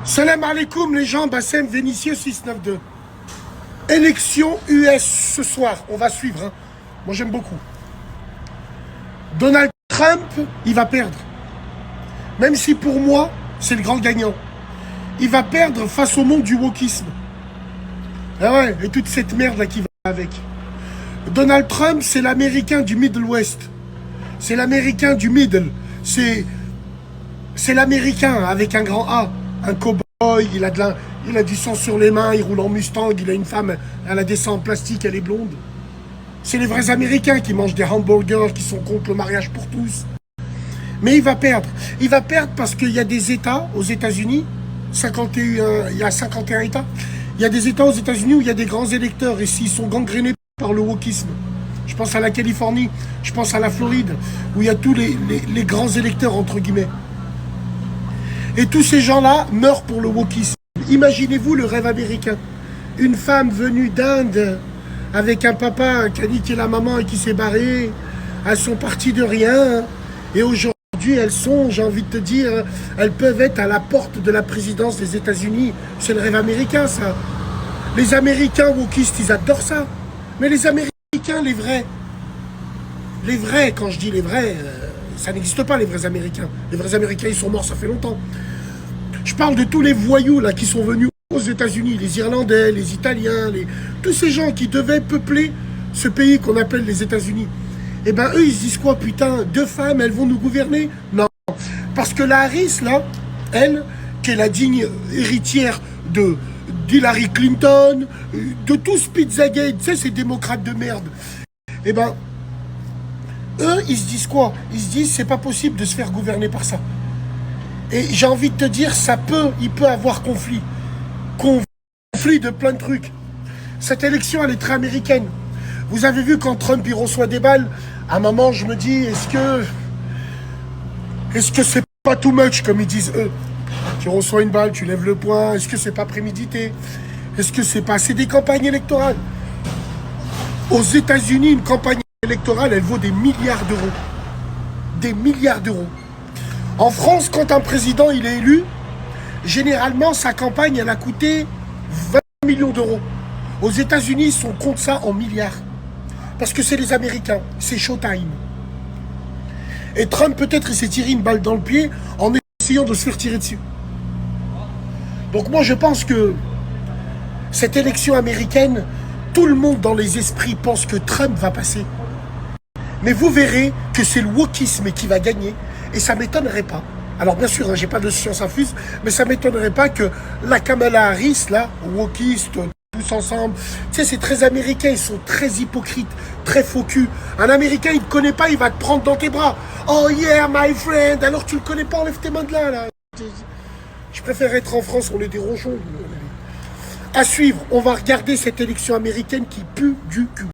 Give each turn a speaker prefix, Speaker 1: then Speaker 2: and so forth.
Speaker 1: Salam alaikum les gens, Bassem Vénitieux 692. Élection US ce soir, on va suivre. Hein. Moi j'aime beaucoup. Donald Trump, il va perdre. Même si pour moi, c'est le grand gagnant. Il va perdre face au monde du wokisme. Ah ouais, et toute cette merde là qui va avec. Donald Trump, c'est l'américain du Middle West. C'est l'américain du Middle. C'est l'américain avec un grand A. Un cow-boy, il a du sang sur les mains, il roule en Mustang, il a une femme, elle a des seins en plastique, elle est blonde. C'est les vrais Américains qui mangent des hamburgers, qui sont contre le mariage pour tous. Mais il va perdre. Il va perdre parce qu'il y a des États aux États-Unis, il y a 51 États. Il y a des États aux États-Unis où il y a des grands électeurs et s'ils sont gangrénés par le wokisme. Je pense à la Californie, je pense à la Floride, où il y a tous les grands électeurs, entre guillemets. Et tous ces gens-là meurent pour le wokisme. Imaginez-vous le rêve américain. Une femme venue d'Inde avec un papa qui a niqué la maman et qui s'est barré. Elles sont parties de rien. Et aujourd'hui, elles sont, j'ai envie de te dire, elles peuvent être à la porte de la présidence des États-Unis. C'est le rêve américain, ça. Les Américains wokistes, ils adorent ça. Mais les Américains, les vrais, quand je dis les vrais, ça n'existe pas, les vrais Américains. Les vrais Américains, ils sont morts, ça fait longtemps. Je parle de tous les voyous là qui sont venus aux États-Unis, les Irlandais, les Italiens, tous ces gens qui devaient peupler ce pays qu'on appelle les États-Unis. Eh ben eux, ils se disent quoi, putain, 2 femmes, elles vont nous gouverner? Non. Parce que la Harris, là, elle, qui est la digne héritière d'Hillary Clinton, de tous Pizzagate, tu sais, ces démocrates de merde. Eh ben, eux, ils se disent quoi? Ils se disent, c'est pas possible de se faire gouverner par ça. Et j'ai envie de te dire, il peut avoir conflit. Conflit de plein de trucs. Cette élection, elle est très américaine. Vous avez vu quand Trump, il reçoit des balles, à un moment, je me dis, est-ce que c'est pas too much, comme ils disent eux? Tu reçois une balle, tu lèves le poing, est-ce que c'est pas prémédité? Est-ce que c'est pas... C'est des campagnes électorales. Aux États-Unis, une campagne électorale, elle vaut des milliards d'euros. Des milliards d'euros. En France, quand un président il est élu, généralement, sa campagne, elle a coûté 20 millions d'euros. Aux États-Unis, ils sont contre ça en milliards. Parce que c'est les Américains, c'est showtime. Et Trump, peut-être, il s'est tiré une balle dans le pied en essayant de se faire tirer dessus. Donc moi, je pense que cette élection américaine, tout le monde dans les esprits pense que Trump va passer. Mais vous verrez que c'est le wokisme qui va gagner. Et ça ne m'étonnerait pas. Alors bien sûr, hein, j'ai pas de science infuse, mais ça ne m'étonnerait pas que la Kamala Harris, là, wokiste, tous ensemble, tu sais, c'est très américain, ils sont très hypocrites, très faux cul. Un Américain, il ne te connaît pas, il va te prendre dans tes bras. Oh yeah, my friend, alors tu le connais pas, enlève tes mains de là. Je préfère être en France, on est des ronchons. À suivre, on va regarder cette élection américaine qui pue du cul.